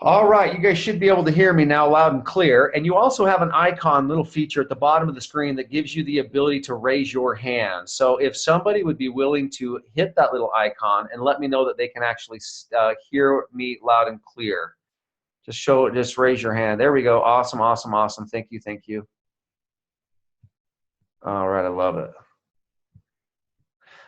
All right, you guys should be able to hear me now loud and clear. And you also have an icon, little feature at the bottom of the screen that gives you the ability to raise your hand. So if somebody would be willing to hit that little icon and let me know that they can actually hear me loud and clear. Just raise your hand. There we go. Awesome, awesome, awesome. Thank you, thank you. All right, I love it.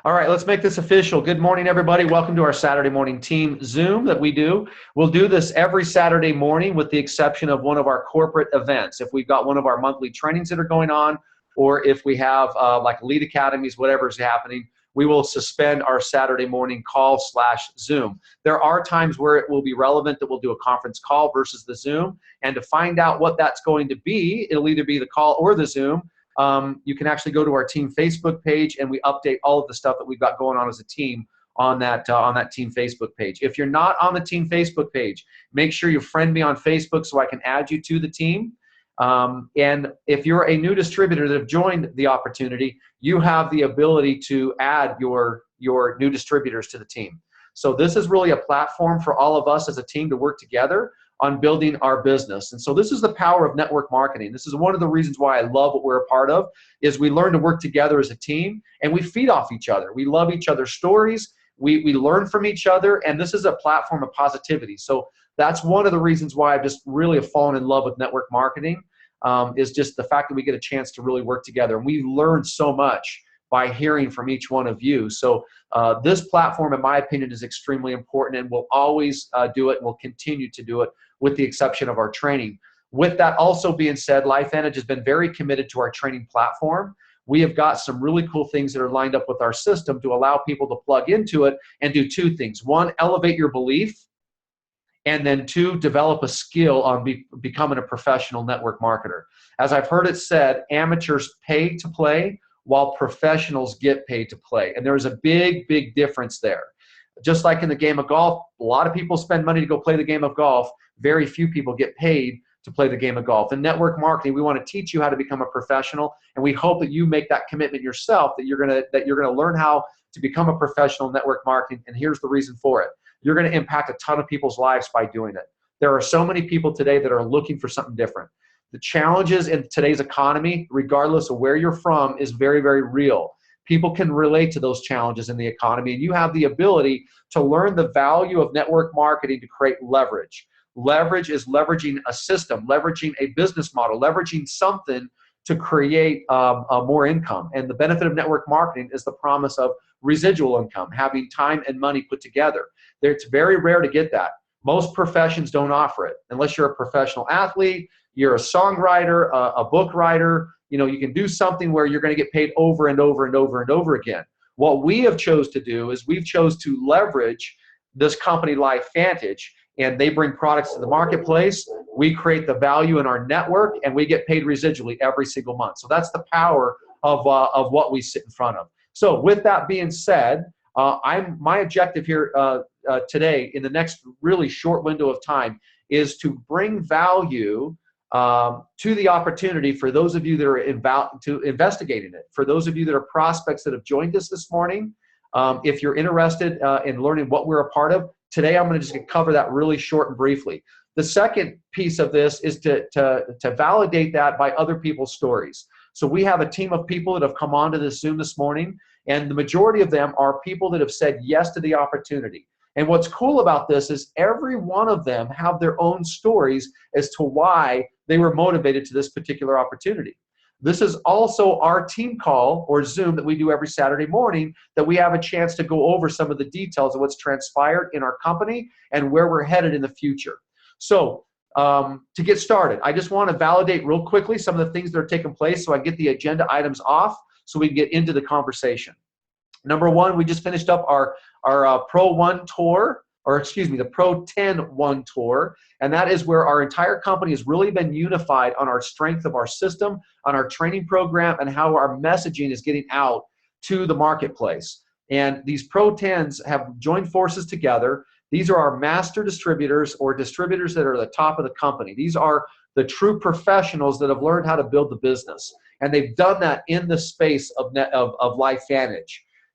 All right, let's make this official. Good morning, everybody. Welcome to our Saturday morning team Zoom that we do. We'll do this every Saturday morning with the exception of one of our corporate events. If we've got one of our monthly trainings that are going on, or if we have like Lead Academies, whatever is happening, we will suspend our Saturday morning call/Zoom. There are times where it will be relevant that we'll do a conference call versus the Zoom. And to find out what that's going to be, it'll either be the call or the Zoom. You can actually go to our team Facebook page and we update all of the stuff that we've got going on as a team on that team Facebook page. If you're not on the team Facebook page, make sure you friend me on Facebook so I can add you to the team. And if you're a new distributor that have joined the opportunity, you have the ability to add your new distributors to the team. So this is really a platform for all of us as a team to work together on building our business. And so this is the power of network marketing. This is one of the reasons why I love what we're a part of, is we learn to work together as a team and we feed off each other. We love each other's stories. We learn from each other, and this is a platform of positivity. So that's one of the reasons why I've just really have fallen in love with network marketing, is just the fact that we get a chance to really work together. And we learn so much by hearing from each one of you. So this platform, in my opinion, is extremely important, and we'll always do it, and we'll continue to do it with the exception of our training. With that also being said, LifeVantage has been very committed to our training platform. We have got some really cool things that are lined up with our system to allow people to plug into it and do two things. One, elevate your belief, and then two, develop a skill on becoming a professional network marketer. As I've heard it said, amateurs pay to play while professionals get paid to play. And there's a big, big difference there. Just like in the game of golf, a lot of people spend money to go play the game of golf. Very few people get paid to play the game of golf. In network marketing, we want to teach you how to become a professional, and we hope that you make that commitment yourself, that you're gonna learn how to become a professional network marketing. And here's the reason for it. You're going to impact a ton of people's lives by doing it. There are so many people today that are looking for something different. The challenges in today's economy, regardless of where you're from, is very, very real. People can relate to those challenges in the economy, and you have the ability to learn the value of network marketing to create leverage. Leverage is leveraging a system, leveraging a business model, leveraging something to create more income. And the benefit of network marketing is the promise of residual income, having time and money put together. It's very rare to get that. Most professions don't offer it. Unless you're a professional athlete, you're a songwriter, a book writer, you can do something where you're going to get paid over and over and over and over again. What we have chose to do is we've chose to leverage this company, LifeVantage, and they bring products to the marketplace. We create the value in our network, and we get paid residually every single month. So that's the power of what we sit in front of. So with that being said, my objective here today in the next really short window of time is to bring value to the opportunity for those of you that are investigating it. For those of you that are prospects that have joined us this morning, if you're interested in learning what we're a part of, today I'm going to just cover that really short and briefly. The second piece of this is to validate that by other people's stories. So we have a team of people that have come onto this Zoom this morning, and the majority of them are people that have said yes to the opportunity. And what's cool about this is every one of them have their own stories as to why they were motivated to this particular opportunity. This is also our team call or Zoom that we do every Saturday morning, that we have a chance to go over some of the details of what's transpired in our company and where we're headed in the future. So to get started, I just want to validate real quickly some of the things that are taking place so I get the agenda items off so we can get into the conversation. Number one, we just finished up our Pro 1 tour, or excuse me, the Pro 10 1 tour, and that is where our entire company has really been unified on our strength of our system, on our training program, and how our messaging is getting out to the marketplace. And these Pro 10s have joined forces together. These are our master distributors, or distributors that are the top of the company. These are the true professionals that have learned how to build the business, and they've done that in the space of LifeVantage.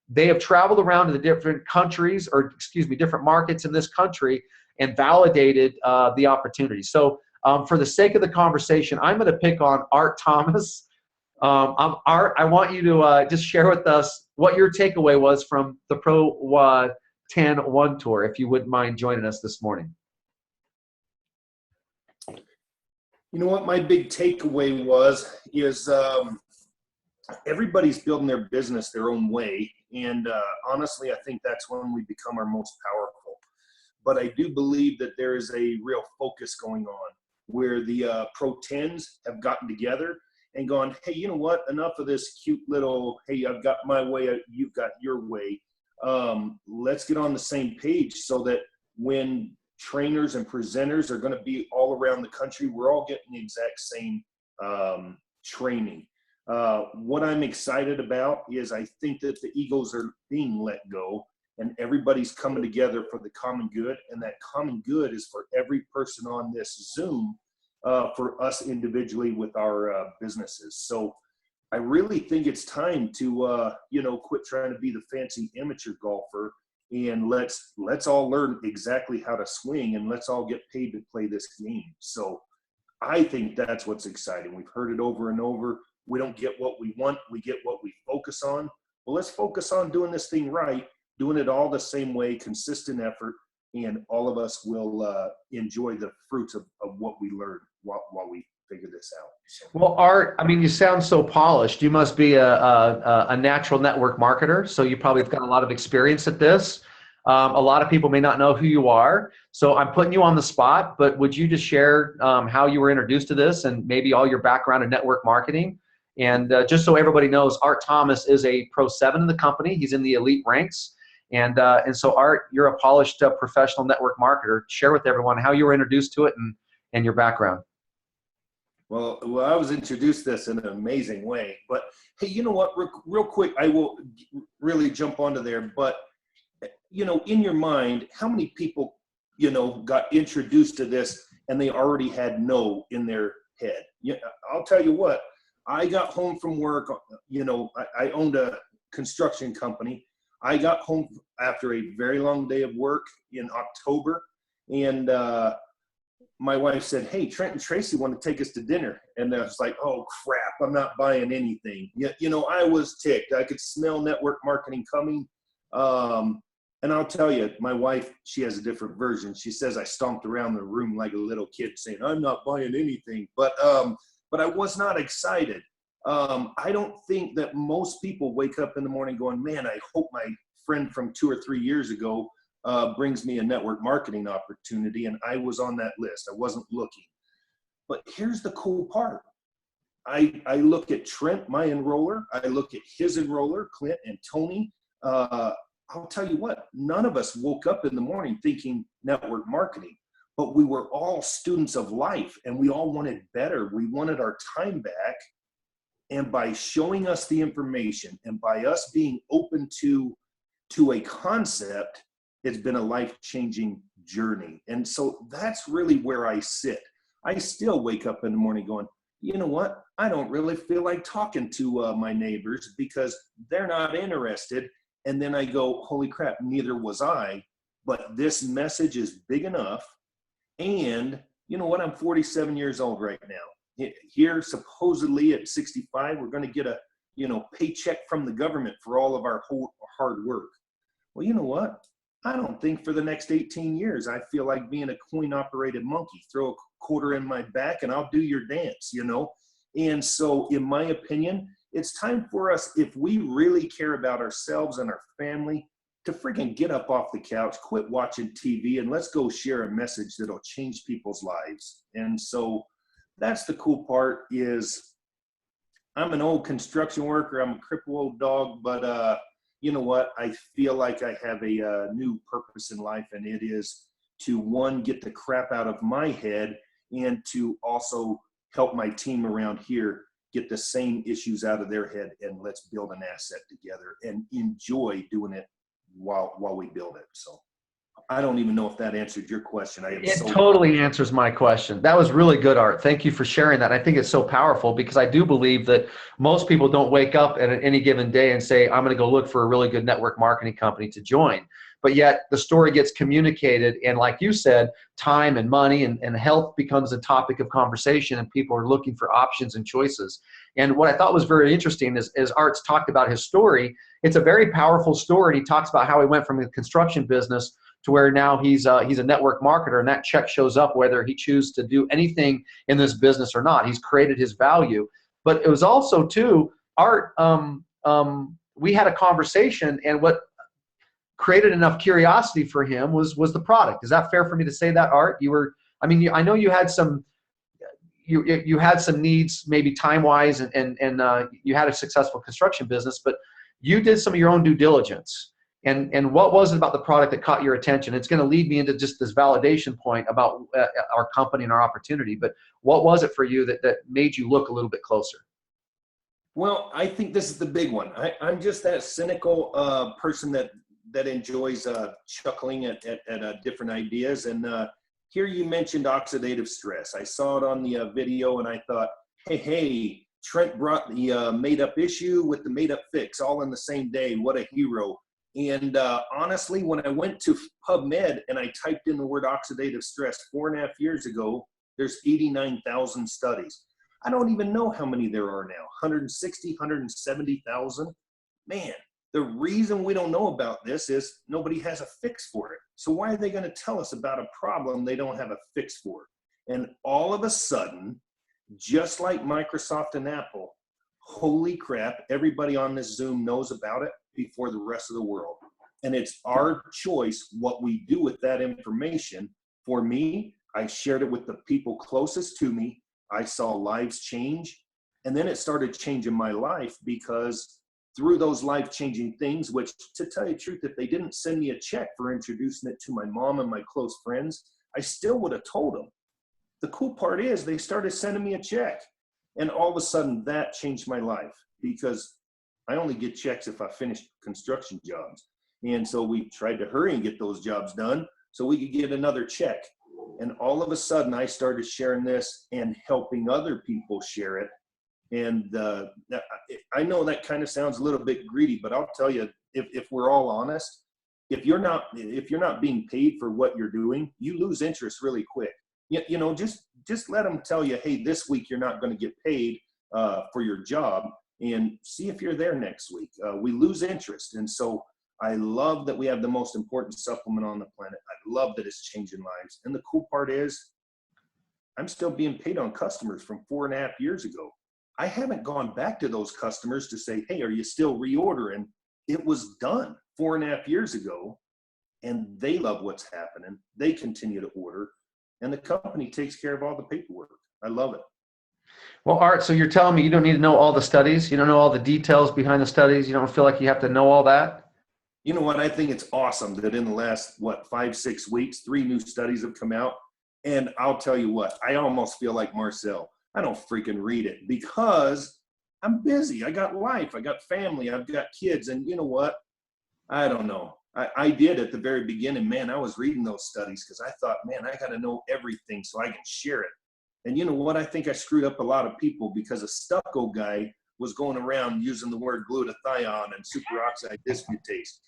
They have traveled around to the different countries, or excuse me, different markets in this country, and validated the opportunity. So for the sake of the conversation, I'm going to pick on Art Thomas. Art, I want you to just share with us what your takeaway was from the Pro 10 One Tour, if you wouldn't mind joining us this morning. You know what my big takeaway is everybody's building their business their own way. And honestly, I think that's when we become our most powerful. But I do believe that there is a real focus going on where the Pro 10s have gotten together and gone, hey, you know what? Enough of this cute little, hey, I've got my way, you've got your way. Let's get on the same page so that when trainers and presenters are going to be all around the country, we're all getting the exact same training. What I'm excited about is I think that the egos are being let go and everybody's coming together for the common good. And that common good is for every person on this Zoom, for us individually with our businesses. So I really think it's time to, quit trying to be the fancy amateur golfer, and let's all learn exactly how to swing, and let's all get paid to play this game. So I think that's what's exciting. We've heard it over and over. We don't get what we want. We get what we focus on. Well, let's focus on doing this thing right, doing it all the same way, consistent effort, and all of us will enjoy the fruits of what we learn while we figure this out. So. Well, Art, I mean, you sound so polished. You must be a natural network marketer, so you probably have got a lot of experience at this. A lot of people may not know who you are, so I'm putting you on the spot, but would you just share how you were introduced to this and maybe all your background in network marketing? And just so everybody knows, Art Thomas is a Pro 7 in the company. He's in the elite ranks. And so, Art, you're a polished professional network marketer. Share with everyone how you were introduced to it and your background. Well, I was introduced to this in an amazing way. But, hey, you know what? Real quick, I will really jump onto there. But, in your mind, how many people, got introduced to this and they already had no in their head? I'll tell you what. I got home from work. I owned a construction company. I got home after a very long day of work in October, and my wife said, hey, Trent and Tracy want to take us to dinner. And I was like, oh, crap, I'm not buying anything. I was ticked. I could smell network marketing coming. And I'll tell you, my wife, she has a different version. She says I stomped around the room like a little kid saying, I'm not buying anything. But I was not excited. I don't think that most people wake up in the morning going, man, I hope my friend from 2 or 3 years ago brings me a network marketing opportunity. And I was on that list. I wasn't looking. But here's the cool part. I look at Trent, my enroller. I look at his enroller, Clint and Tony. I'll tell you what, none of us woke up in the morning thinking network marketing. But we were all students of life, and we all wanted better. We wanted our time back. And by showing us the information and by us being open to a concept, it's been a life-changing journey. And so that's really where I sit. I still wake up in the morning going, you know what? I don't really feel like talking to my neighbors because they're not interested. And then I go, holy crap, neither was I. But this message is big enough. And you know what? I'm 47 years old right now. Here, supposedly at 65, we're going to get a, paycheck from the government for all of our hard work. Well, you know what? I don't think for the next 18 years, I feel like being a coin-operated monkey. Throw a quarter in my back and I'll do your dance, And so, in my opinion, it's time for us, if we really care about ourselves and our family, to freaking get up off the couch, quit watching TV, and let's go share a message that'll change people's lives. And so that's the cool part is I'm an old construction worker. I'm a crippled old dog, but you know what? I feel like I have a new purpose in life, and it is to, one, get the crap out of my head and to also help my team around here get the same issues out of their head, and let's build an asset together and enjoy doing it while we build it. So I don't even know if that answered your question. It totally answers my question. That was really good, Art. Thank you for sharing that. I think it's so powerful because I do believe that most people don't wake up at any given day and say, I'm going to go look for a really good network marketing company to join. But yet the story gets communicated, and like you said, time and money and health becomes a topic of conversation, and people are looking for options and choices. And what I thought was very interesting is, as Art's talked about his story, it's a very powerful story. He talks about how he went from the construction business to where now he's a network marketer, and that check shows up whether he chooses to do anything in this business or not. He's created his value. But it was also, too, Art, we had a conversation, and what created enough curiosity for him was the product. Is that fair for me to say that, Art? I know you had some you had some needs, maybe time-wise, and you had a successful construction business, but you did some of your own due diligence. And what was it about the product that caught your attention? It's going to lead me into just this validation point about our company and our opportunity. But what was it for you that made you look a little bit closer? Well, I think this is the big one. I'm just that cynical person that enjoys chuckling at different ideas. And here you mentioned oxidative stress. I saw it on the video, and I thought, hey, Trent brought the made-up issue with the made-up fix all in the same day. What a hero. And honestly, when I went to PubMed and I typed in the word oxidative stress 4.5 years ago, there's 89,000 studies. I don't even know how many there are now, 160, 170,000. Man, the reason we don't know about this is nobody has a fix for it. So why are they going to tell us about a problem they don't have a fix for? And all of a sudden, just like Microsoft and Apple, holy crap, everybody on this Zoom knows about it before the rest of the world. And it's our choice what we do with that information. For me, I shared it with the people closest to me. I saw lives change. And then it started changing my life, because through those life-changing things, which, to tell you the truth, if they didn't send me a check for introducing it to my mom and my close friends, I still would have told them. The cool part is they started sending me a check. And all of a sudden, that changed my life, because I only get checks if I finish construction jobs. And so we tried to hurry and get those jobs done so we could get another check. And all of a sudden, I started sharing this and helping other people share it. And I know that kind of sounds a little bit greedy, but I'll tell you, if we're all honest, if you're not being paid for what you're doing, you lose interest really quick. You know, just let them tell you, hey, this week you're not going to get paid for your job, and see if you're there next week. We lose interest. And so I love that we have the most important supplement on the planet. I love that it's changing lives. And the cool part is I'm still being paid on customers from 4.5 years ago. I haven't gone back to those customers to say, hey, are you still reordering? It was done 4.5 years ago, and they love what's happening. They continue to order, and the company takes care of all the paperwork. I love it. Well, Art, so you're telling me you don't need to know all the studies? You don't know all the details behind the studies? You don't feel like you have to know all that? You know what? I think it's awesome that in the last, 5-6 weeks, 3 new studies have come out. And I'll tell you what, I almost feel like Marcel. I don't freaking read it because I'm busy. I got life. I got family. I've got kids. And you know what? I don't know. I did at the very beginning, man, I was reading those studies because I thought, man, I got to know everything so I can share it. And you know what? I think I screwed up a lot of people because a stucco guy was going around using the word glutathione and superoxide dismutase.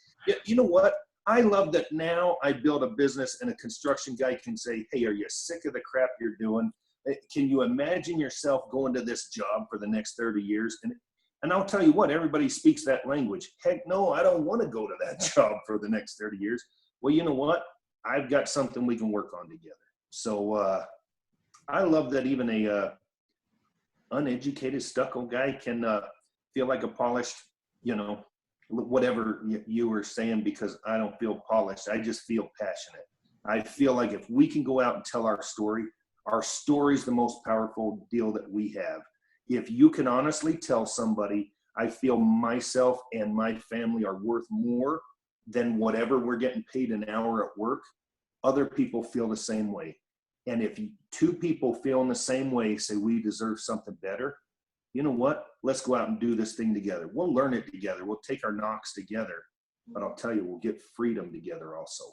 You know what? I love that now I build a business and a construction guy can say, hey, are you sick of the crap you're doing? Can you imagine yourself going to this job for the next 30 years? And I'll tell you what, everybody speaks that language. Heck no, I don't want to go to that job for the next 30 years. Well, you know what? I've got something we can work on together. So I love that even a uneducated stucco guy can feel like a polished, whatever you were saying, because I don't feel polished. I just feel passionate. I feel like if we can go out and tell our story is the most powerful deal that we have. If you can honestly tell somebody, I feel myself and my family are worth more than whatever we're getting paid an hour at work, other people feel the same way. And if 2 people feel in the same way, say we deserve something better, you know what? Let's go out and do this thing together. We'll learn it together. We'll take our knocks together. But I'll tell you, we'll get freedom together also.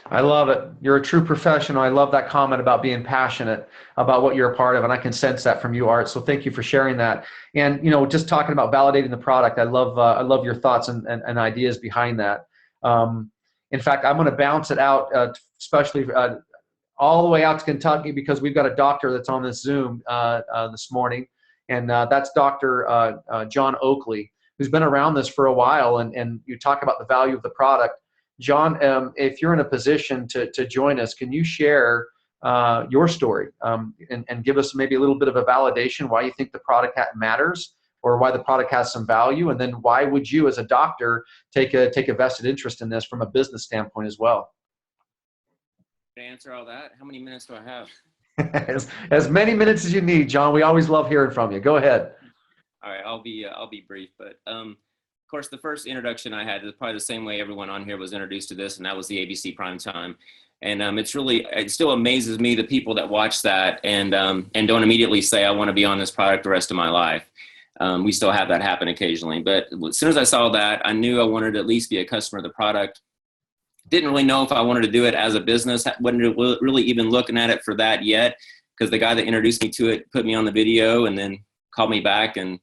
I love it. You're a true professional. I love that comment about being passionate about what you're a part of, and I can sense that from you, Art. So thank you for sharing that. And just talking about validating the product, I love your thoughts and ideas behind that. In fact, I'm going to bounce it out, especially all the way out to Kentucky, because we've got a doctor that's on this Zoom this morning, and that's Dr. John Oakley, who's been around this for a while. And you talk about the value of the product. John, if you're in a position to join us, can you share your story and give us maybe a little bit of a validation why you think the product matters, or why the product has some value, and then why would you, as a doctor, take a vested interest in this from a business standpoint as well? To answer all that, how many minutes do I have? as many minutes as you need, John. We always love hearing from you. Go ahead. All right, I'll be brief, but of course, the first introduction I had is probably the same way everyone on here was introduced to this, and that was the ABC Primetime. And it still amazes me, the people that watch that and don't immediately say, I want to be on this product the rest of my life. We still have that happen occasionally. But as soon as I saw that, I knew I wanted to at least be a customer of the product. Didn't really know if I wanted to do it as a business. Wasn't really even looking at it for that yet, because the guy that introduced me to it put me on the video and then called me back and,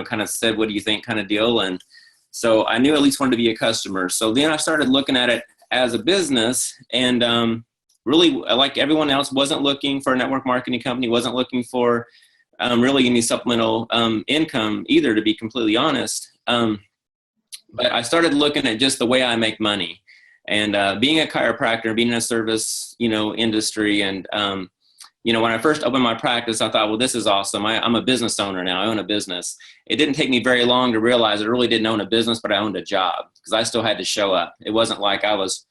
kind of said, what do you think, kind of deal. And so I knew at least wanted to be a customer. So then I started looking at it as a business, and really, like everyone else, wasn't looking for a network marketing company, wasn't looking for really any supplemental income either, to be completely honest. But I started looking at just the way I make money, and being a chiropractor, being in a service, industry. And, when I first opened my practice, I thought, well, this is awesome. I'm a business owner now. I own a business. It didn't take me very long to realize I really didn't own a business, but I owned a job, because I still had to show up. It wasn't like I was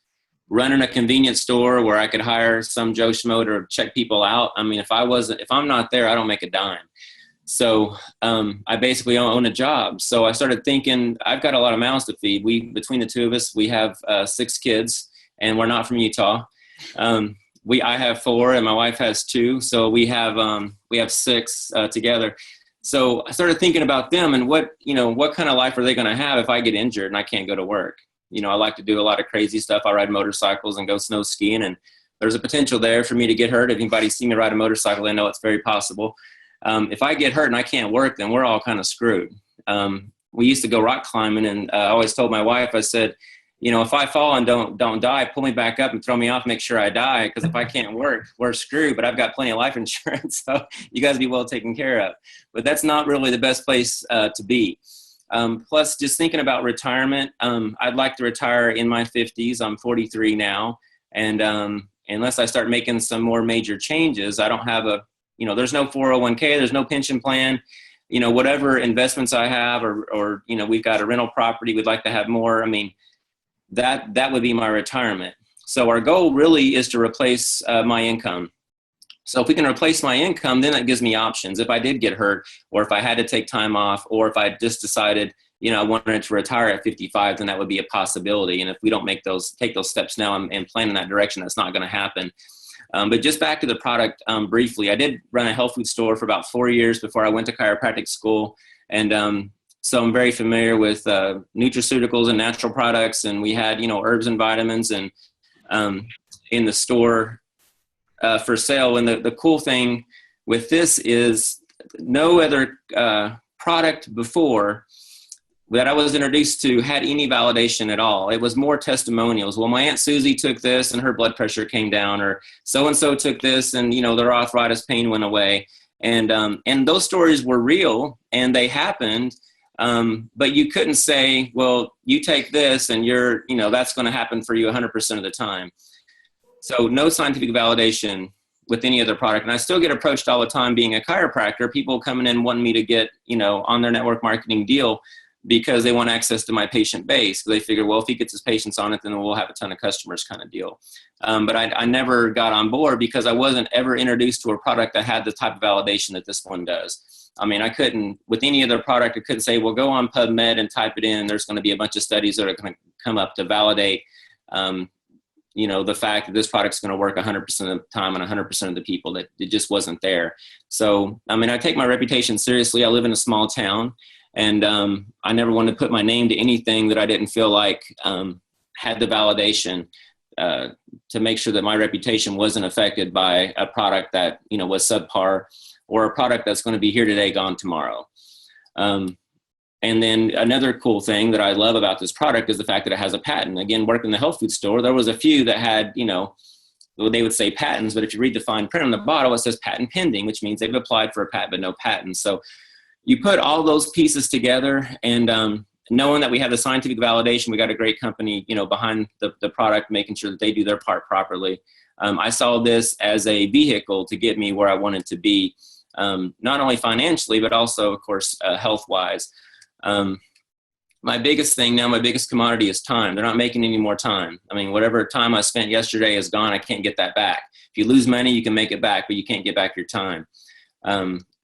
running a convenience store where I could hire some Joe Schmo to check people out. I mean, if I'm not there, I don't make a dime. So I basically own a job. So I started thinking, I've got a lot of mouths to feed. Between the two of us, we have 6 kids, and we're not from Utah. I have 4 and my wife has 2. So we have 6 together. So I started thinking about them and what kind of life are they going to have if I get injured and I can't go to work? I like to do a lot of crazy stuff. I ride motorcycles and go snow skiing, and there's a potential there for me to get hurt. If anybody's seen me ride a motorcycle, they know it's very possible. If I get hurt and I can't work, then we're all kind of screwed. We used to go rock climbing, and I always told my wife, I said, if I fall and don't die, pull me back up and throw me off, make sure I die. Because if I can't work, we're screwed. But I've got plenty of life insurance, so you guys be well taken care of. But that's not really the best place to be. Plus, just thinking about retirement, I'd like to retire in my 50s. I'm 43 now, and unless I start making some more major changes, I don't have there's no 401k, there's no pension plan. Whatever investments I have, or we've got a rental property, we'd like to have more. I mean, that would be my retirement. So our goal really is to replace my income. So if we can replace my income, then that gives me options. If I did get hurt, or if I had to take time off, or if I just decided, I wanted to retire at 55, then that would be a possibility. And if we don't take those steps now and plan in that direction, that's not going to happen. But just back to the product briefly, I did run a health food store for about 4 years before I went to chiropractic school. And so I'm very familiar with nutraceuticals and natural products. And we had, herbs and vitamins and in the store for sale. And the cool thing with this is no other product before that I was introduced to had any validation at all. It was more testimonials. Well, my Aunt Susie took this and her blood pressure came down, or so-and-so took this and, their arthritis pain went away. And those stories were real and they happened. But you couldn't say, well, you take this and that's going to happen for you 100% of the time. So no scientific validation with any other product. And I still get approached all the time being a chiropractor, people coming in wanting me to get, on their network marketing deal because they want access to my patient base. They figure, well, if he gets his patients on it, then we'll have a ton of customers kind of deal. But I never got on board because I wasn't ever introduced to a product that had the type of validation that this one does. I mean, I couldn't, with any other product, I couldn't say, well, go on PubMed and type it in. There's going to be a bunch of studies that are going to come up to validate, the fact that this product's going to work 100% of the time on 100% of the people. That it just wasn't there. So, I mean, I take my reputation seriously. I live in a small town, and I never wanted to put my name to anything that I didn't feel like had the validation. to make sure that my reputation wasn't affected by a product that, you know, was subpar, or a product that's going to be here today, gone tomorrow. And then another cool thing that I love about this product is the fact that it has a patent. Again, working in the health food store, there was a few that had, you know, they would say patents, but if you read the fine print on the bottle, it says patent pending, which means they've applied for a patent, but no patent. So you put all those pieces together, and knowing that we have the scientific validation, we got a great company, you know, behind the product, making sure that they do their part properly. I saw this as a vehicle to get me where I wanted to be, not only financially, but also, of course, health-wise. My biggest thing now, my biggest commodity is time. They're not making any more time. I mean, whatever time I spent yesterday is gone. I can't get that back. If you lose money, you can make it back, but you can't get back your time.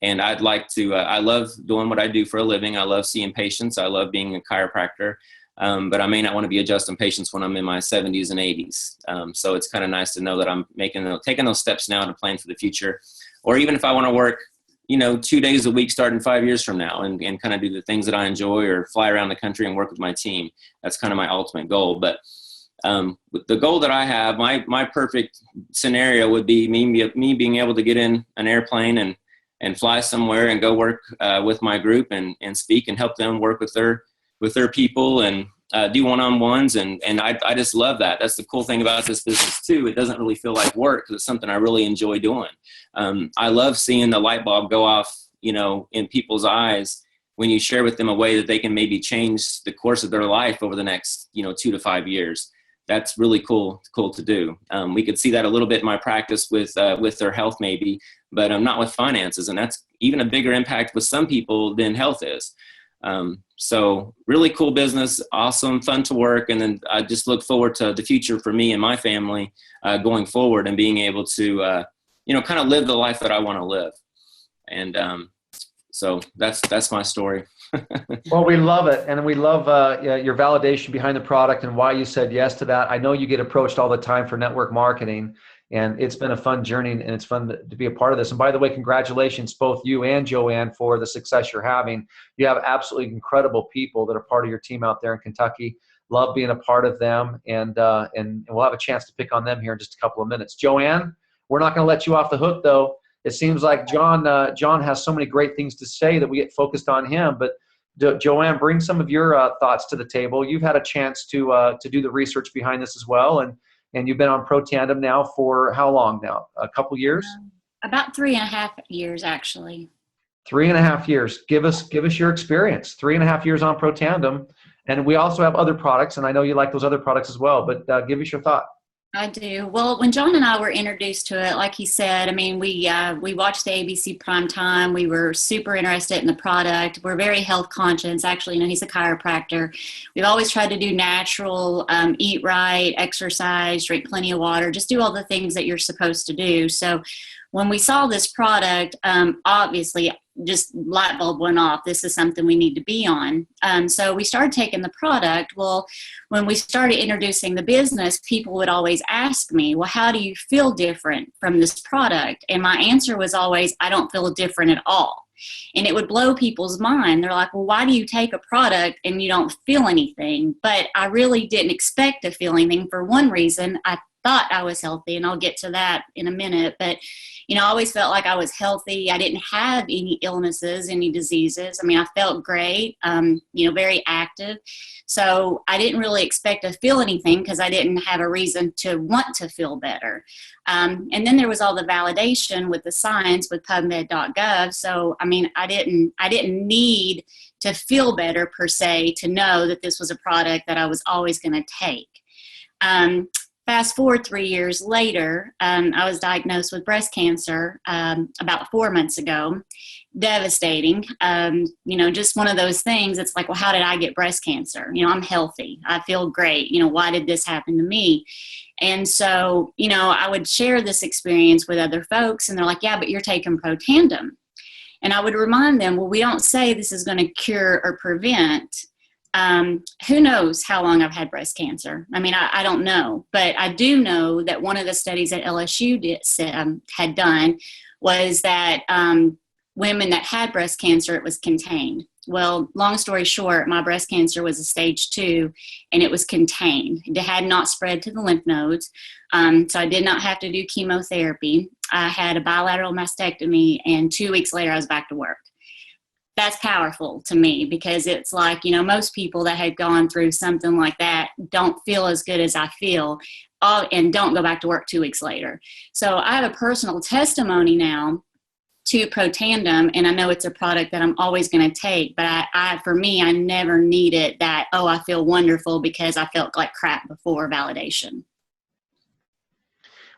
And I'd like to, I love doing what I do for a living. I love seeing patients. I love being a chiropractor. But I may not want to be adjusting patients when I'm in my 70s and 80s. So it's kind of nice to know that I'm taking those steps now to plan for the future. Or even if I want to work, you know, 2 days a week starting 5 years from now, and kind of do the things that I enjoy, or fly around the country and work with my team. That's kind of my ultimate goal. But the goal that I have, my perfect scenario would be me being able to get in an airplane and fly somewhere and go work with my group and speak and help them work with their people and do one-on-ones. And I just love that. That's the cool thing about this business too. It doesn't really feel like work, because it's something I really enjoy doing. I love seeing the light bulb go off, you know, in people's eyes when you share with them a way that they can maybe change the course of their life over the next, you know, 2 to 5 years. That's really cool to do. We could see that a little bit in my practice with their health maybe, but not with finances. And that's even a bigger impact with some people than health is. So really cool business, awesome, fun to work. And then I just look forward to the future for me and my family going forward, and being able to, you know, kind of live the life that I want to live. And so that's my story. Well, we love it. And we love your validation behind the product and why you said yes to that. I know you get approached all the time for network marketing, and it's been a fun journey, and it's fun to be a part of this. And by the way, congratulations, both you and Joanne, for the success you're having. You have absolutely incredible people that are part of your team out there in Kentucky. Love being a part of them, and we'll have a chance to pick on them here in just a couple of minutes. Joanne, we're not going to let you off the hook, though. It seems like John has so many great things to say that we get focused on him. But Joanne, bring some of your thoughts to the table. You've had a chance to do the research behind this as well, and you've been on Protandim now for how long now? A couple years? About 3.5 years, actually. 3.5 years. Give us your experience. 3.5 years on Protandim, and we also have other products, and I know you like those other products as well. But give us your thought. I do. Well, when John and I were introduced to it, like he said, I mean, we watched the ABC Primetime. We were super interested in the product. We're very health conscious. Actually, you know, he's a chiropractor. We've always tried to do natural, eat right, exercise, drink plenty of water, just do all the things that you're supposed to do. So when we saw this product, obviously just light bulb went off. This is something we need to be on. So we started taking the product. Well, when we started introducing the business, people would always ask me, well, how do you feel different from this product? And my answer was always, I don't feel different at all. And it would blow people's mind. They're like, well, why do you take a product and you don't feel anything? But I really didn't expect to feel anything for one reason. I thought I was healthy, and I'll get to that in a minute. But, you know, I always felt like I was healthy. I didn't have any illnesses, any diseases. I mean, I felt great, you know, very active. So I didn't really expect to feel anything, because I didn't have a reason to want to feel better. And then there was all the validation with the science with PubMed.gov. So, I mean, I didn't need to feel better per se to know that this was a product that I was always going to take. Fast forward 3 years later, I was diagnosed with breast cancer about 4 months ago. Devastating. You know, just one of those things. It's like, well, how did I get breast cancer? You know, I'm healthy. I feel great. You know, why did this happen to me? And so, you know, I would share this experience with other folks, and they're like, yeah, but you're taking Protandim. And I would remind them, well, we don't say this is going to cure or prevent. Who knows how long I've had breast cancer? I mean, I don't know, but I do know that one of the studies that LSU had done was that women that had breast cancer, it was contained. Well, long story short, my breast cancer was a stage 2, and it was contained. It had not spread to the lymph nodes, so I did not have to do chemotherapy. I had a bilateral mastectomy, and 2 weeks later, I was back to work. That's powerful to me, because it's like, most people that had gone through something like that don't feel as good as I feel, and don't go back to work 2 weeks later. So I have a personal testimony now to Protandim, and I know it's a product that I'm always going to take, but for me, I never needed that, oh, I feel wonderful because I felt like crap before validation.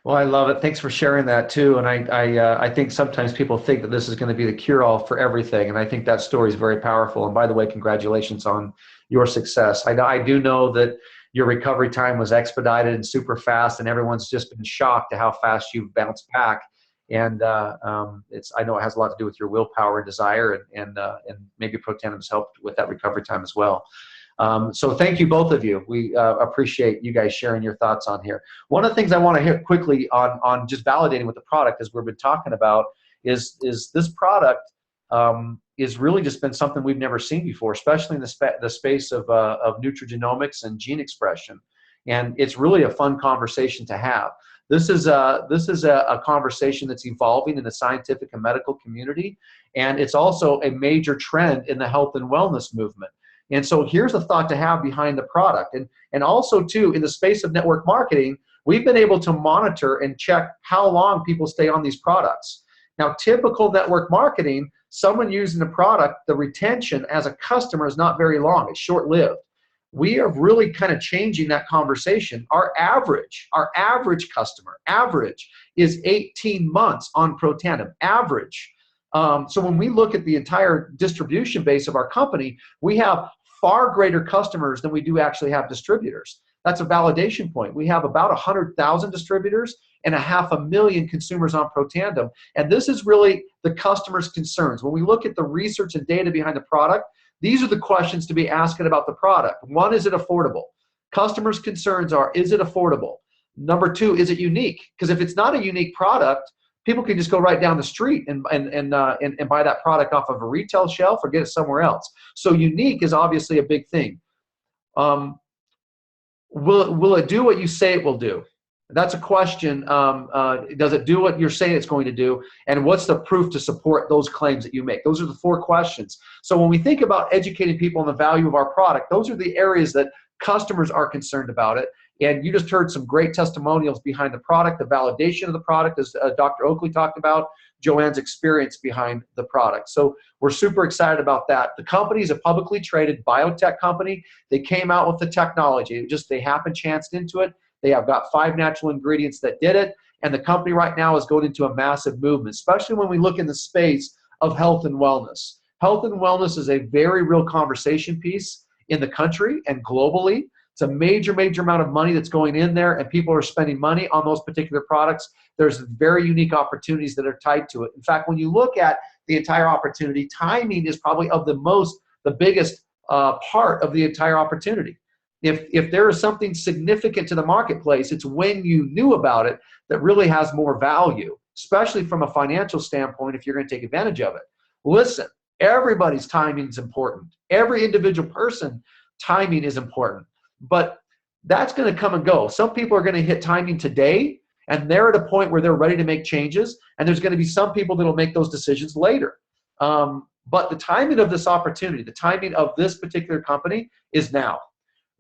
Well, I love it. Thanks for sharing that too. And I think sometimes people think that this is going to be the cure-all for everything. And I think that story is very powerful. And by the way, congratulations on your success. I do know that your recovery time was expedited and super fast, and everyone's just been shocked at how fast you've bounced back. And I know it has a lot to do with your willpower and desire, and maybe Protandim's helped with that recovery time as well. So thank you, both of you. We appreciate you guys sharing your thoughts on here. One of the things I want to hit quickly on just validating with the product, as we've been talking about, is this product is really just been something we've never seen before, especially in the space of nutrigenomics and gene expression. And it's really a fun conversation to have. This is a conversation that's evolving in the scientific and medical community, and it's also a major trend in the health and wellness movement. And so here's a thought to have behind the product. And also, too, in the space of network marketing, we've been able to monitor and check how long people stay on these products. Now, typical network marketing, someone using the product, the retention as a customer is not very long. It's short-lived. We are really kind of changing that conversation. Our average customer, is 18 months on Protandim, average. So when we look at the entire distribution base of our company, we have far greater customers than we do actually have distributors. That's a validation point. We have about 100,000 distributors and 500,000 consumers on Protandim. And this is really the customer's concerns. When we look at the research and data behind the product, these are the questions to be asking about the product. One, is it affordable? Customers' concerns are, is it affordable? Number two, is it unique? Because if it's not a unique product, people can just go right down the street and buy that product off of a retail shelf or get it somewhere else. So unique is obviously a big thing. Will it do what you say it will do? That's a question. Does it do what you're saying it's going to do? And what's the proof to support those claims that you make? Those are the 4 questions. So when we think about educating people on the value of our product, those are the areas that customers are concerned about it. And you just heard some great testimonials behind the product, the validation of the product, as Dr. Oakley talked about, Joanne's experience behind the product. So we're super excited about that. The company is a publicly traded biotech company. They came out with the technology. They happened chanced into it. They have got 5 natural ingredients that did it. And the company right now is going into a massive movement, especially when we look in the space of health and wellness. Health and wellness is a very real conversation piece in the country and globally. It's a major, major amount of money that's going in there, and people are spending money on those particular products. There's very unique opportunities that are tied to it. In fact, when you look at the entire opportunity, timing is probably the biggest part of the entire opportunity. If there is something significant to the marketplace, it's when you knew about it that really has more value, especially from a financial standpoint if you're going to take advantage of it. Listen, everybody's timing is important. Every individual person, timing is important. But that's going to come and go. Some people are going to hit timing today, and they're at a point where they're ready to make changes, and there's going to be some people that will make those decisions later. But the timing of this opportunity, the timing of this particular company is now.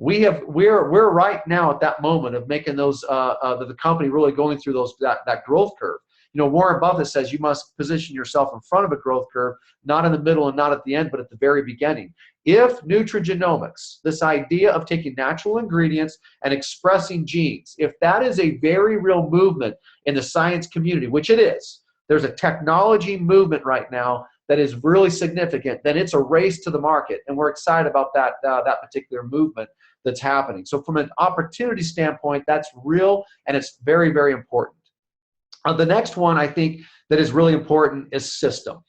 We're right now at that moment of making those the company really going through that growth curve. Warren Buffett says you must position yourself in front of a growth curve, not in the middle and not at the end, but at the very beginning. If nutrigenomics, this idea of taking natural ingredients and expressing genes, if that is a very real movement in the science community, which it is, there's a technology movement right now that is really significant, then it's a race to the market, and we're excited about that particular movement that's happening. So from an opportunity standpoint, that's real, and it's very, very important. The next one I think that is really important is system.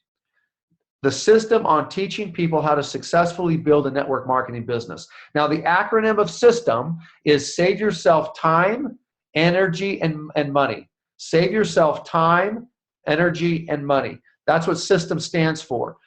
The system on teaching people how to successfully build a network marketing business. Now, the acronym of system is save yourself time, energy, and money. Save yourself time, energy, and money. That's what system stands for.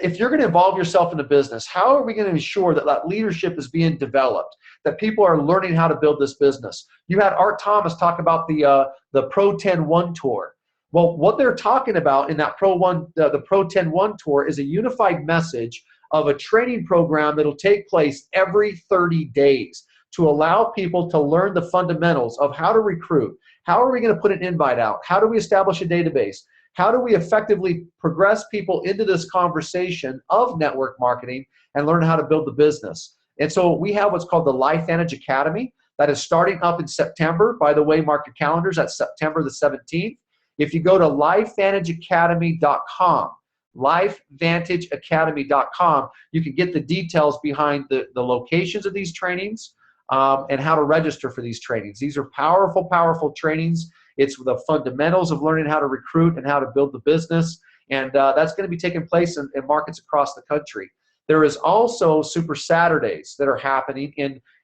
if you're going to involve yourself in a business, how are we going to ensure that that leadership is being developed, that people are learning how to build this business? You had Art Thomas talk about the Pro 10 One Tour. Well, what they're talking about in that the Pro 10 One Tour is a unified message of a training program that'll take place every 30 days to allow people to learn the fundamentals of how to recruit. How are we going to put an invite out? How do we establish a database? How do we effectively progress people into this conversation of network marketing and learn how to build the business? And so we have what's called the LifeVantage Academy that is starting up in September. By the way, mark your calendars. That's September the 17th. If you go to LifeVantageAcademy.com, LifeVantageAcademy.com, you can get the details behind the locations of these trainings and how to register for these trainings. These are powerful, powerful trainings. It's the fundamentals of learning how to recruit and how to build the business. And that's going to be taking place in markets across the country. There is also Super Saturdays that are happening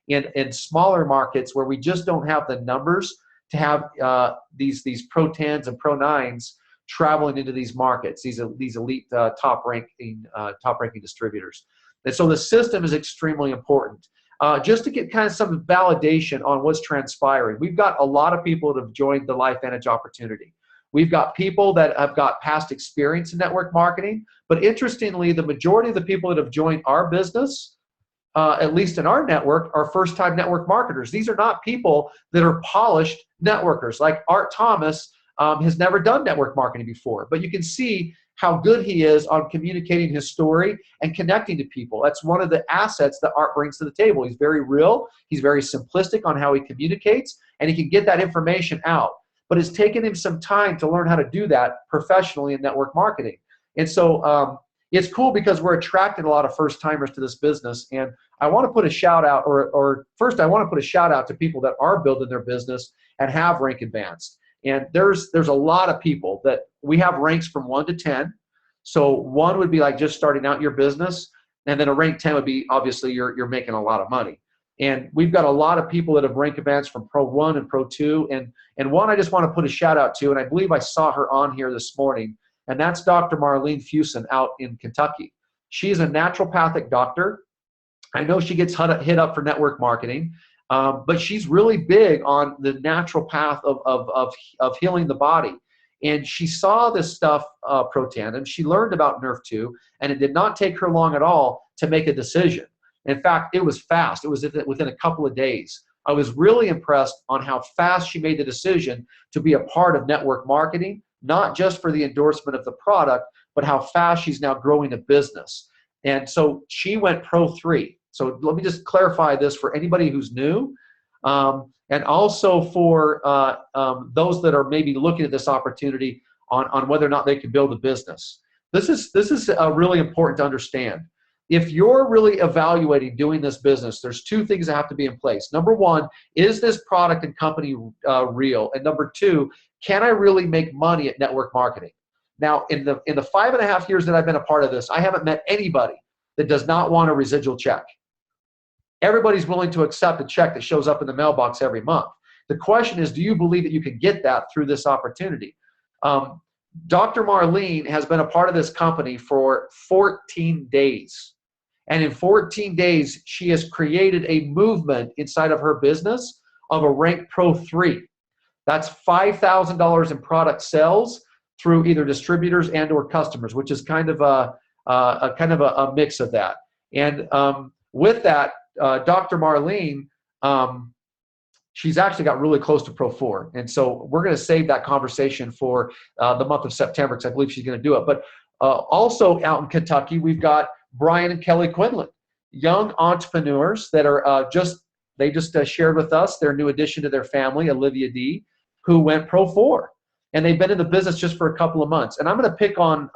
in smaller markets where we just don't have the numbers to have these Pro 10s and Pro 9s traveling into these markets, these elite top-ranking distributors. And so the system is extremely important. Just to get kind of some validation on what's transpiring, we've got a lot of people that have joined the LifeVantage opportunity. We've got people that have got past experience in network marketing, but interestingly, the majority of the people that have joined our business, at least in our network, are first-time network marketers. These are not people that are polished networkers. Like Art Thomas has never done network marketing before, but you can see how good he is on communicating his story and connecting to people. That's one of the assets that Art brings to the table. He's very real, he's very simplistic on how he communicates, and he can get that information out. But it's taken him some time to learn how to do that professionally in network marketing. And so it's cool because we're attracting a lot of first-timers to this business. And I want to put a shout out, or first I want to put a shout out to people that are building their business and have rank advanced. And there's a lot of people that we have ranks from 1 to 10. So 1 would be like just starting out your business, and then a rank 10 would be obviously you're making a lot of money. And we've got a lot of people that have rank advanced from Pro 1 and Pro 2. And one I just want to put a shout out to, and I believe I saw her on here this morning, and that's Dr. Marlene Fusen out in Kentucky. She's a naturopathic doctor. I know she gets hit up for network marketing. But she's really big on the natural path of healing the body. And she saw this stuff, Protandim. She learned about Nerf 2, and it did not take her long at all to make a decision. In fact, it was fast. It was within a couple of days. I was really impressed on how fast she made the decision to be a part of network marketing, not just for the endorsement of the product, but how fast she's now growing a business. And so she went Pro 3. So let me just clarify this for anybody who's new, and also for those that are maybe looking at this opportunity on whether or not they can build a business. This is really important to understand. If you're really evaluating doing this business, there's 2 things that have to be in place. Number 1, is this product and company real? And number 2, can I really make money at network marketing? Now, in the 5.5 years that I've been a part of this, I haven't met anybody that does not want a residual check. Everybody's willing to accept a check that shows up in the mailbox every month. The question is, do you believe that you can get that through this opportunity? Dr. Marlene has been a part of this company for 14 days. And in 14 days, she has created a movement inside of her business of a rank Pro 3. That's $5,000 in product sales through either distributors and or customers, which is kind of a mix of that. And with that, Dr. Marlene, she's actually got really close to Pro 4. And so we're going to save that conversation for the month of September because I believe she's going to do it. But also out in Kentucky, we've got Brian and Kelly Quinlan, young entrepreneurs that are they just shared with us their new addition to their family, Olivia D., who went Pro 4. And they've been in the business just for a couple of months. And I'm going to pick on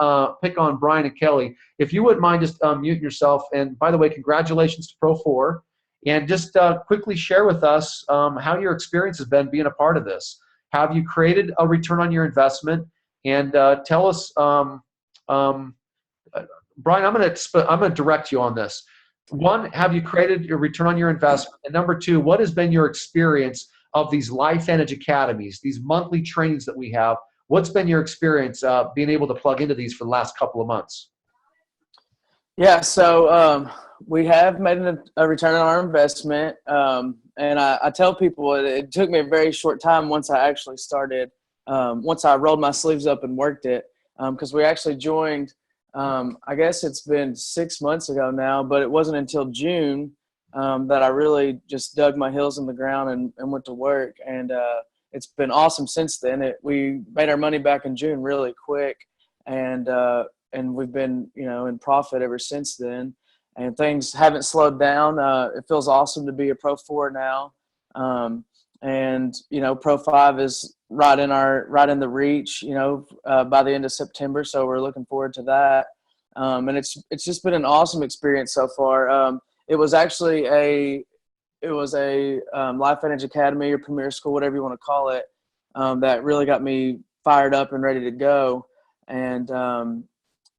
Brian and Kelly. If you wouldn't mind just muting yourself. And by the way, congratulations to Pro 4. And just quickly share with us how your experience has been being a part of this. Have you created a return on your investment? And tell us, Brian, I'm going to direct you on this. 1, have you created your return on your investment? And number 2, what has been your experience of these LifeVantage Academies, these monthly trainings that we have? What's been your experience being able to plug into these for the last couple of months? Yeah, so we have made a return on our investment, and I tell people it took me a very short time once I actually started, once I rolled my sleeves up and worked it, because we actually joined, I guess it's been 6 months ago now, but it wasn't until June that I really just dug my heels in the ground and went to work, and it's been awesome since then. We made our money back in June really quick, and we've been, in profit ever since then. And things haven't slowed down. It feels awesome to be a Pro 4 now. And Pro 5 is right in the reach, by the end of September. So we're looking forward to that. And it's just been an awesome experience so far. It was actually a LifeVantage Academy or Premier School, whatever you want to call it, that really got me fired up and ready to go. And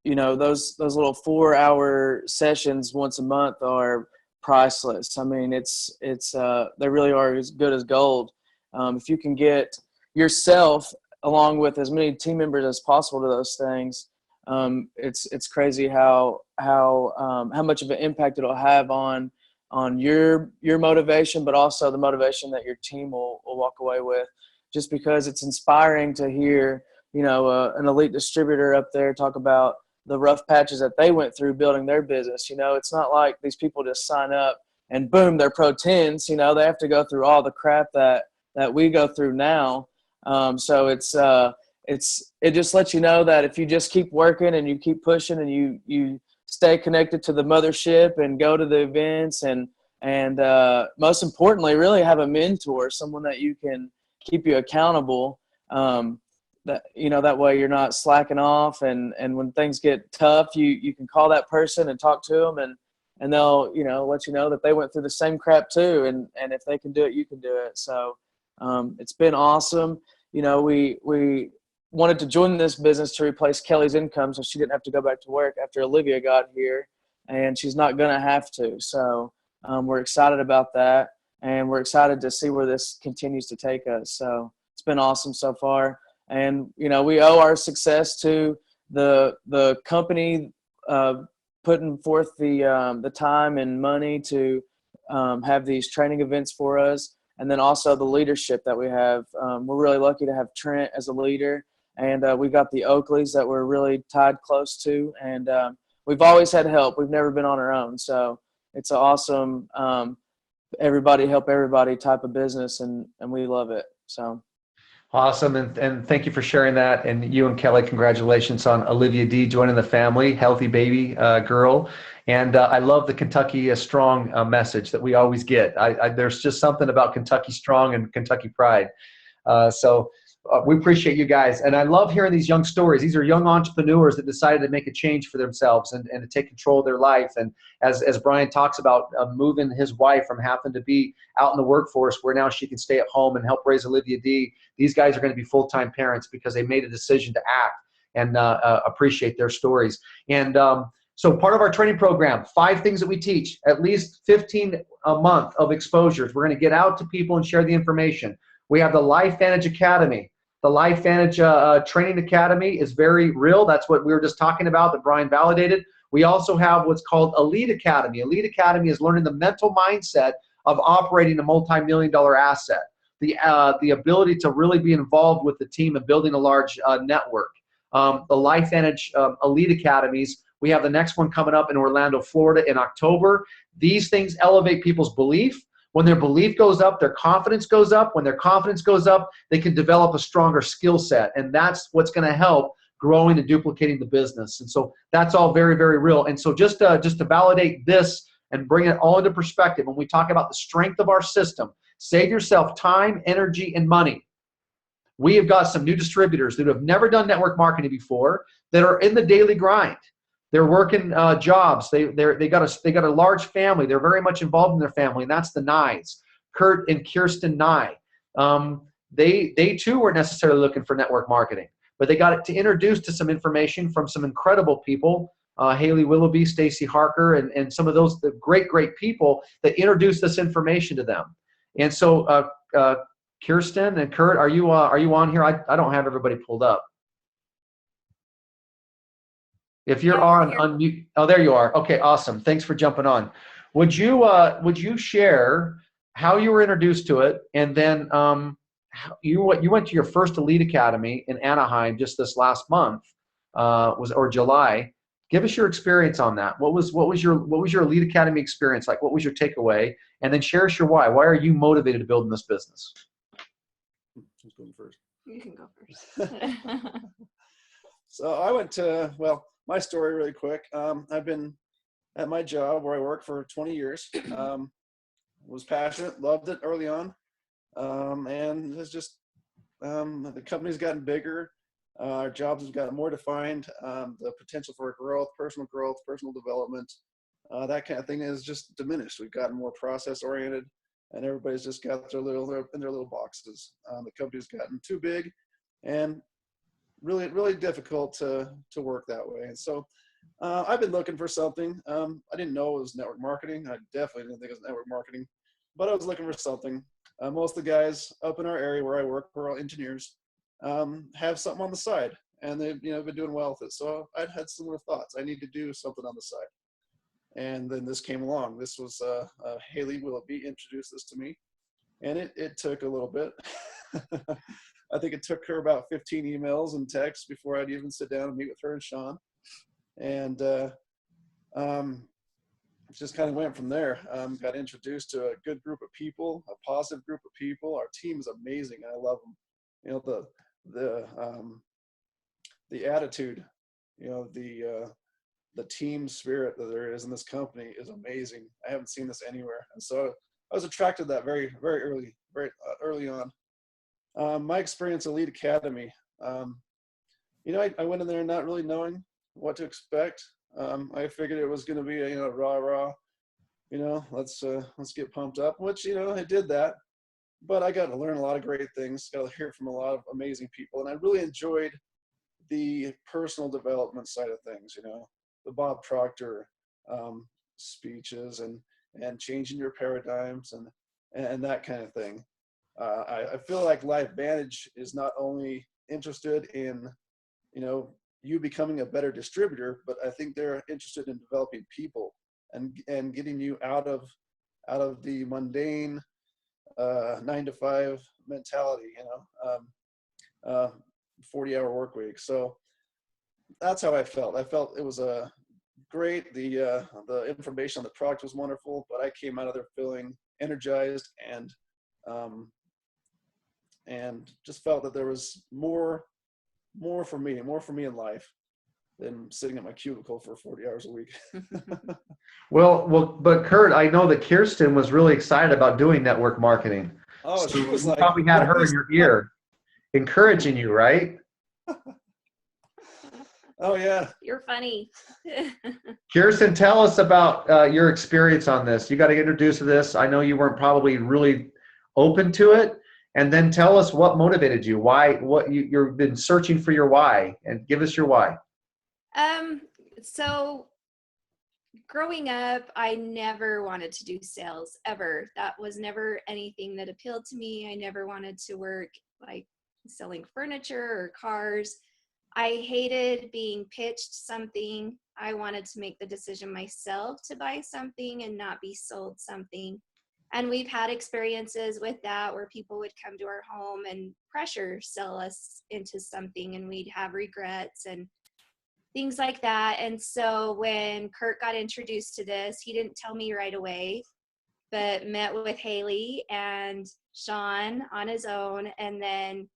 those little 4-hour sessions once a month are priceless. I mean, they really are as good as gold. If you can get yourself along with as many team members as possible to those things, it's crazy how much of an impact it'll have on your motivation, but also the motivation that your team will walk away with. Just because it's inspiring to hear, an elite distributor up there talk about the rough patches that they went through building their business. It's not like these people just sign up and boom, they're Pro 10s. They have to go through all the crap that we go through now. So it just lets you know that if you just keep working and you keep pushing and you stay connected to the mothership and go to the events and most importantly, really have a mentor, someone that you can keep you accountable. That way you're not slacking off, and when things get tough, you can call that person and talk to them, and they'll let you know that they went through the same crap too, and if they can do it, you can do it. So it's been awesome. We wanted to join this business to replace Kelly's income so she didn't have to go back to work after Olivia got here, and she's not gonna have to. So we're excited about that, and we're excited to see where this continues to take us. So it's been awesome so far. And, we owe our success to the company putting forth the time and money to have these training events for us. And then also the leadership that we have. We're really lucky to have Trent as a leader. And we've got the Oakleys that we're really tied close to. And we've always had help. We've never been on our own. So it's an awesome everybody help everybody type of business. And we love it. So. Awesome. And thank you for sharing that. And you and Kelly, congratulations on Olivia D joining the family, healthy baby girl. And I love the Kentucky Strong message that we always get. There's just something about Kentucky Strong and Kentucky Pride. So we appreciate you guys. And I love hearing these young stories. These are young entrepreneurs that decided to make a change for themselves and to take control of their life. And as Brian talks about moving his wife from having to be out in the workforce where now she can stay at home and help raise Olivia D. These guys are going to be full-time parents because they made a decision to act and appreciate their stories. And so part of our training program, 5 things that we teach, at least 15 a month of exposures. We're going to get out to people and share the information. We have the LifeVantage Academy. The LifeVantage Training Academy is very real. That's what we were just talking about that Brian validated. We also have what's called Elite Academy. Elite Academy is learning the mental mindset of operating a multi-million-dollar asset. The ability to really be involved with the team and building a large network. The LifeVantage Elite Academies, we have the next one coming up in Orlando, Florida in October. These things elevate people's belief. When their belief goes up, their confidence goes up. When their confidence goes up, they can develop a stronger skill set. And that's what's going to help growing and duplicating the business. And so that's all very, very real. And so just to validate this and bring it all into perspective, when we talk about the strength of our system, save yourself time, energy, and money. We have got some new distributors that have never done network marketing before that are in the daily grind. They're working jobs. They got a large family. They're very much involved in their family, and that's the Nyes, Curt and Kirsten Nye. They too weren't necessarily looking for network marketing, but they got to introduce to some information from some incredible people, Haley Willoughby, Stacy Harker, and some of those the great people that introduced this information to them. And so Kirsten and Curt, are you on here? I don't have everybody pulled up. If you're Yeah, on, here. unmute. Oh, there you are. Okay, awesome. Thanks for jumping on. Would you share how you were introduced to it, and then you went to your first Elite Academy in Anaheim just this last month, or July. Give us your experience on that. What was your Elite Academy experience like? What was your takeaway? And then share us your why. Why are you motivated to build in this business? Who's going first? You can go first. So I went to, well, my story really quick. I've been at my job where I work for 20 years. Was passionate, loved it early on. And it's just, the company's gotten bigger. Our jobs have gotten more defined. The potential for growth, personal development, that kind of thing is just diminished. We've gotten more process oriented, and everybody's just got their little boxes. The company's gotten too big, and really difficult to work that way. And so I've been looking for something. I didn't know it was network marketing. I definitely didn't think it was network marketing, but I was looking for something. Most of the guys up in our area where I work, we're all engineers, have something on the side, and they've been doing well with it. So I'd had similar thoughts. I need to do something on the side. And then this came along. This was Haley Willoughby introduced this to me, and it took a little bit. I think it took her about 15 emails and texts before I'd even sit down and meet with her and Sean. And just kind of went from there. Got introduced to a good group of people, a positive group of people. Our team is amazing. I love them. The attitude, the team spirit that there is in this company is amazing. I haven't seen this anywhere. And so I was attracted to that very early on. My experience at Elite Academy, I went in there not really knowing what to expect. I figured it was going to be a rah, let's get pumped up, which, I did that. But I got to learn a lot of great things, got to hear from a lot of amazing people. And I really enjoyed the personal development side of things, the Bob Proctor speeches and changing your paradigms and that kind of thing. I feel like LifeVantage is not only interested in, you becoming a better distributor, but I think they're interested in developing people and getting you out of the mundane 9-to-5 mentality, 40-hour work week. So that's how I felt. I felt it was great. The information on the product was wonderful, but I came out of there feeling energized and just felt that there was more for me in life than sitting at my cubicle for 40 hours a week. But Curt, I know that Kirsten was really excited about doing network marketing. Oh, So she was you like, probably had her in your ear, encouraging you, right? Oh yeah. You're funny. Kirsten, tell us about your experience on this. You got to get introduced to this. I know you weren't probably really open to it. And then tell us what motivated you. You've been searching for your why, and give us your why. So growing up, I never wanted to do sales ever. That was never anything that appealed to me. I never wanted to work like selling furniture or cars. I hated being pitched something. I wanted to make the decision myself to buy something and not be sold something. And we've had experiences with that where people would come to our home and pressure sell us into something, and we'd have regrets and things like that. And so when Curt got introduced to this, he didn't tell me right away, but met with Haley and Sean on his own, and then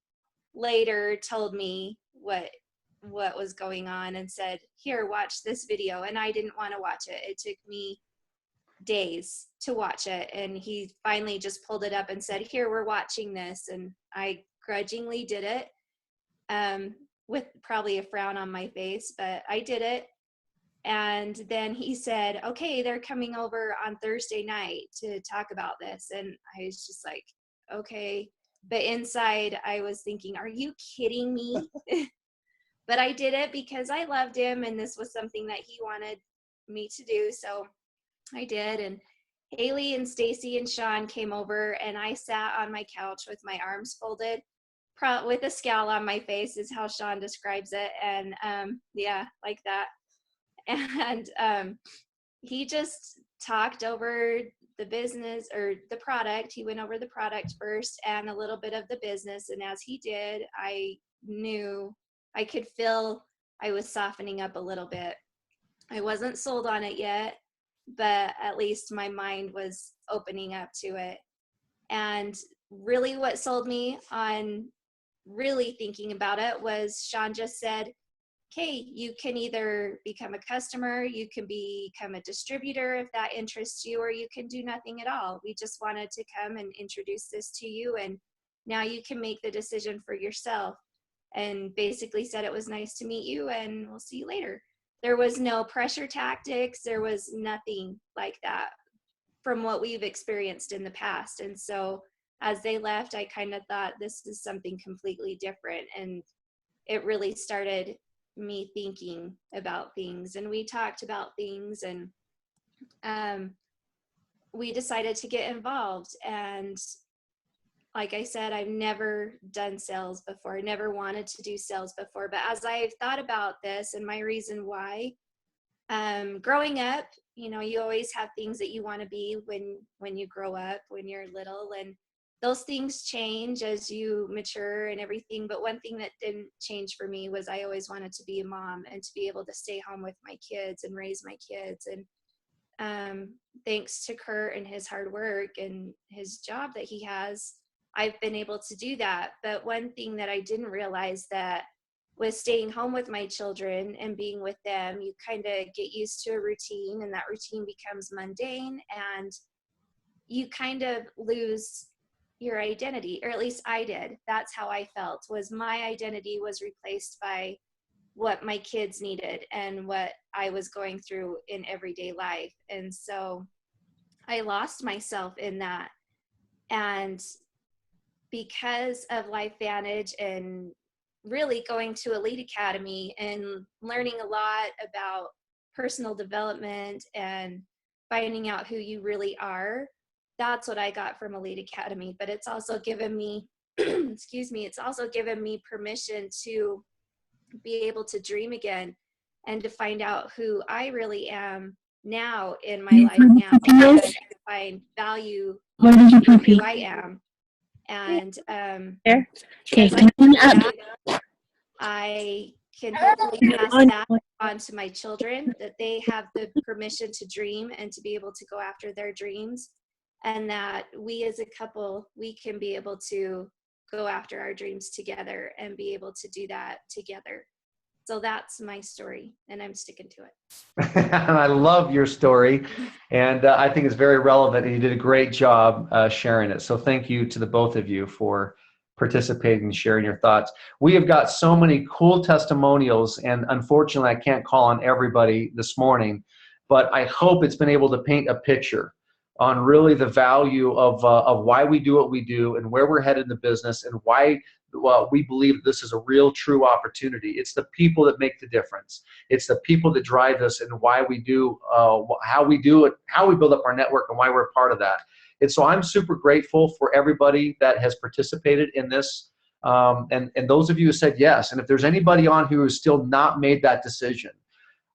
later told me what was going on and said, here, watch this video. And I didn't want to watch it. It took me days to watch it, and he finally just pulled it up and said, here, we're watching this. And I grudgingly did it, with probably a frown on my face, but I did it. And then he said, okay, they're coming over on Thursday night to talk about this. And I was just like, okay. But inside I was thinking, are you kidding me? But I did it because I loved him, and this was something that he wanted me to do. So I did. And Haley and Stacy and Sean came over, and I sat on my couch with my arms folded, with a scowl on my face is how Sean describes it. And yeah, like that. And he just talked over the business or the product. He went over the product first and a little bit of the business. And as he did, I knew, I could feel I was softening up a little bit. I wasn't sold on it yet, but at least my mind was opening up to it. And really what sold me on really thinking about it was Sean just said, okay, you can either become a customer, you can become a distributor if that interests you, or you can do nothing at all. We just wanted to come and introduce this to you, and now you can make the decision for yourself. And basically said it was nice to meet you and we'll see you later. There was no pressure tactics. There was nothing like that from what we've experienced in the past. And so as they left, I kind of thought this is something completely different. And it really started me thinking about things, and we talked about things, and we decided to get involved. And like I said, I've never done sales before. I never wanted to do sales before. But as I've thought about this and my reason why, growing up, you know, you always have things that you want to be when you grow up, when you're little, and those things change as you mature and everything. But one thing that didn't change for me was I always wanted to be a mom and to be able to stay home with my kids and raise my kids. And thanks to Curt and his hard work and his job that he has, I've been able to do that. But one thing that I didn't realize that with staying home with my children and being with them, you kind of get used to a routine, and that routine becomes mundane, and you kind of lose your identity, or at least I did. That's how I felt, was my identity was replaced by what my kids needed and what I was going through in everyday life. And so I lost myself in that. And because of LifeVantage and really going to Elite Academy and learning a lot about personal development and finding out who you really are, that's what I got from Elite Academy. But it's also given me, excuse me, it's also given me permission to be able to dream again and to find out who I really am now in my life now, and to find value in who I am. And I can hopefully pass that on to my children, that they have the permission to dream and to be able to go after their dreams, and that we as a couple, we can be able to go after our dreams together and be able to do that together. So that's my story, and I'm sticking to it. And I love your story, and I think it's very relevant, and you did a great job sharing it. So thank you to the both of you for participating and sharing your thoughts. We have got so many cool testimonials, and unfortunately I can't call on everybody this morning, but I hope it's been able to paint a picture on really the value of why we do what we do and where we're headed in the business, and why we believe this is a real, true opportunity. It's the people that make the difference. It's the people that drive us, and why we do, how we do it, how we build up our network, and why we're a part of that. And so I'm super grateful for everybody that has participated in this, and those of you who said yes. And if there's anybody on who has still not made that decision,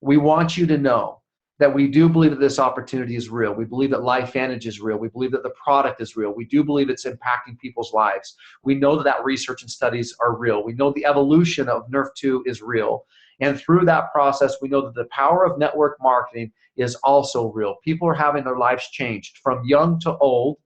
we want you to know that we do believe that this opportunity is real. We believe that LifeVantage is real. We believe that the product is real. We do believe it's impacting people's lives. We know that research and studies are real. We know the evolution of NERF2 is real. And through that process, we know that the power of network marketing is also real. People are having their lives changed from young to old,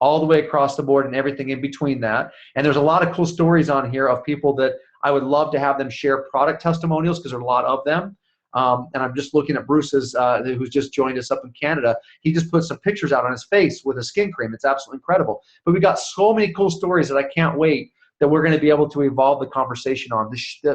all the way across the board and everything in between that. And there's a lot of cool stories on here of people that I would love to have them share product testimonials, because there are a lot of them. And I'm just looking at Bruce's, who's just joined us up in Canada. He just put some pictures out on his face with a skin cream. It's absolutely incredible. But we've got so many cool stories that I can't wait that we're going to be able to evolve the conversation on.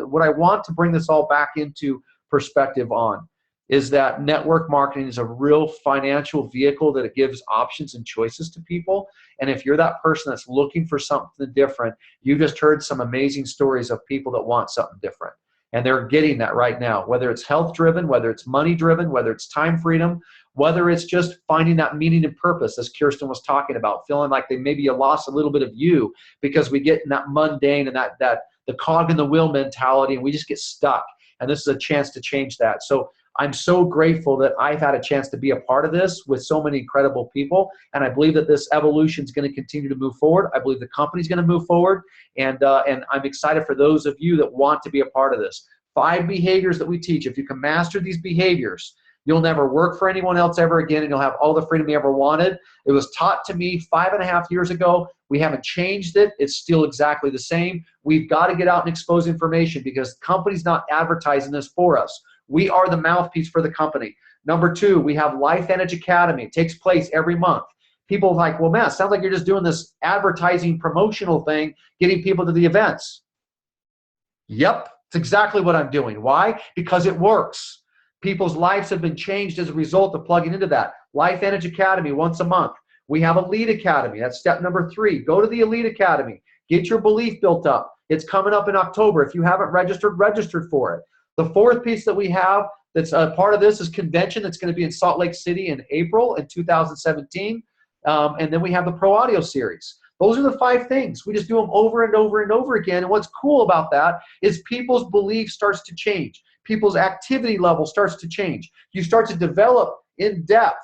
What I want to bring this all back into perspective on is that network marketing is a real financial vehicle, that it gives options and choices to people. And if you're that person that's looking for something different, you just heard some amazing stories of people that want something different. And they're getting that right now, whether it's health driven, whether it's money driven, whether it's time freedom, whether it's just finding that meaning and purpose, as Kirsten was talking about, feeling like maybe you lost a little bit of you because we get in that mundane and that the cog in the wheel mentality, and we just get stuck. And this is a chance to change that. So I'm so grateful that I've had a chance to be a part of this with so many incredible people. And I believe that this evolution is going to continue to move forward. I believe the company's going to move forward. And I'm excited for those of you that want to be a part of this. 5 behaviors that we teach. If you can master these behaviors, you'll never work for anyone else ever again, and you'll have all the freedom you ever wanted. It was taught to me 5.5 years ago. We haven't changed it. It's still exactly the same. We've got to get out and expose information because the company's not advertising this for us. We are the mouthpiece for the company. Number 2, we have LifeVantage Academy. It takes place every month. People are like, well, man, it sounds like you're just doing this advertising promotional thing, getting people to the events. Yep, it's exactly what I'm doing. Why? Because it works. People's lives have been changed as a result of plugging into that. LifeVantage Academy once a month. We have Elite Academy. That's step number 3. Go to the Elite Academy. Get your belief built up. It's coming up in October. If you haven't registered for it. The 4th piece that we have that's a part of this is convention that's going to be in Salt Lake City in April in 2017. And then we have the Pro Audio Series. Those are the 5 things. We just do them over and over and over again. And what's cool about that is people's belief starts to change. People's activity level starts to change. You start to develop in depth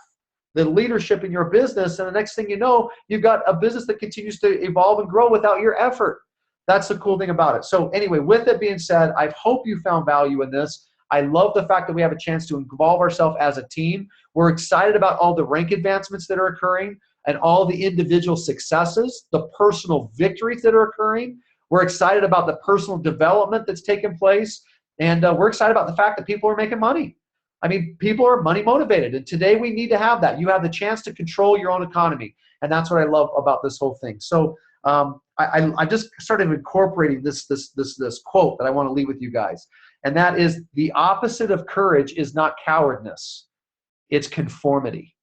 the leadership in your business. And the next thing you know, you've got a business that continues to evolve and grow without your effort. That's the cool thing about it. So anyway, with that being said, I hope you found value in this. I love the fact that we have a chance to involve ourselves as a team. We're excited about all the rank advancements that are occurring and all the individual successes, the personal victories that are occurring. We're excited about the personal development that's taken place. And we're excited about the fact that people are making money. I mean, people are money motivated. And today we need to have that. You have the chance to control your own economy. And that's what I love about this whole thing. So I just started incorporating this quote that I want to leave with you guys. And that is, the opposite of courage is not cowardness. It's conformity.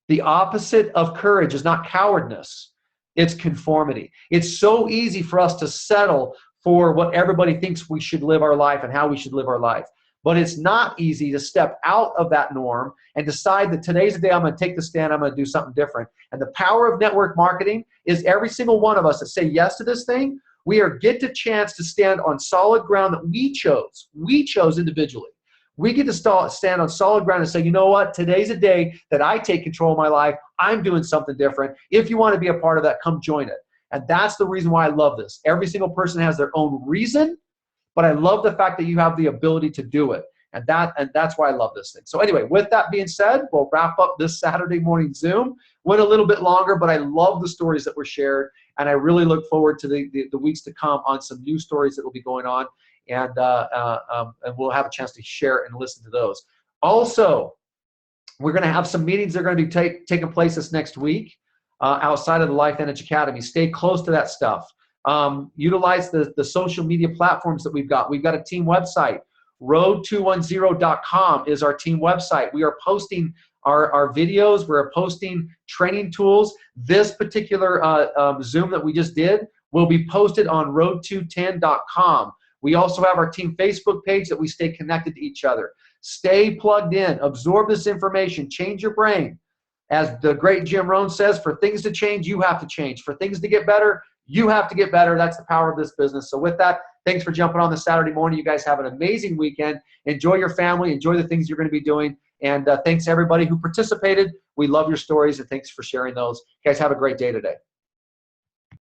The opposite of courage is not cowardness. It's conformity. It's so easy for us to settle for what everybody thinks we should live our life and how we should live our life. But it's not easy to step out of that norm and decide that today's the day I'm going to take the stand, I'm going to do something different. And the power of network marketing is every single one of us that say yes to this thing, we get the chance to stand on solid ground that we chose. We chose individually. We get to stand on solid ground and say, you know what, today's a day that I take control of my life. I'm doing something different. If you want to be a part of that, come join it. And that's the reason why I love this. Every single person has their own reason, but I love the fact that you have the ability to do it. And that's why I love this thing. So anyway, with that being said, we'll wrap up this Saturday morning Zoom. Went a little bit longer, but I love the stories that were shared. And I really look forward to the weeks to come on some new stories that will be going on. And we'll have a chance to share and listen to those. Also, we're going to have some meetings that are going to be taking place this next week outside of the LifeVantage Academy. Stay close to that stuff. Utilize the social media platforms that we've got. We've got a team website. road210.com is our team website. We are posting our videos. We're posting training tools. This particular Zoom that we just did will be posted on road210.com. We also have our team Facebook page that we stay connected to each other. Stay plugged in. Absorb this information. Change your brain. As the great Jim Rohn says, for things to change, you have to change. For things to get better, you have to get better. That's the power of this business. So with that, thanks for jumping on this Saturday morning. You guys have an amazing weekend. Enjoy your family. Enjoy the things you're going to be doing. And thanks to everybody who participated. We love your stories, and thanks for sharing those. You guys have a great day today.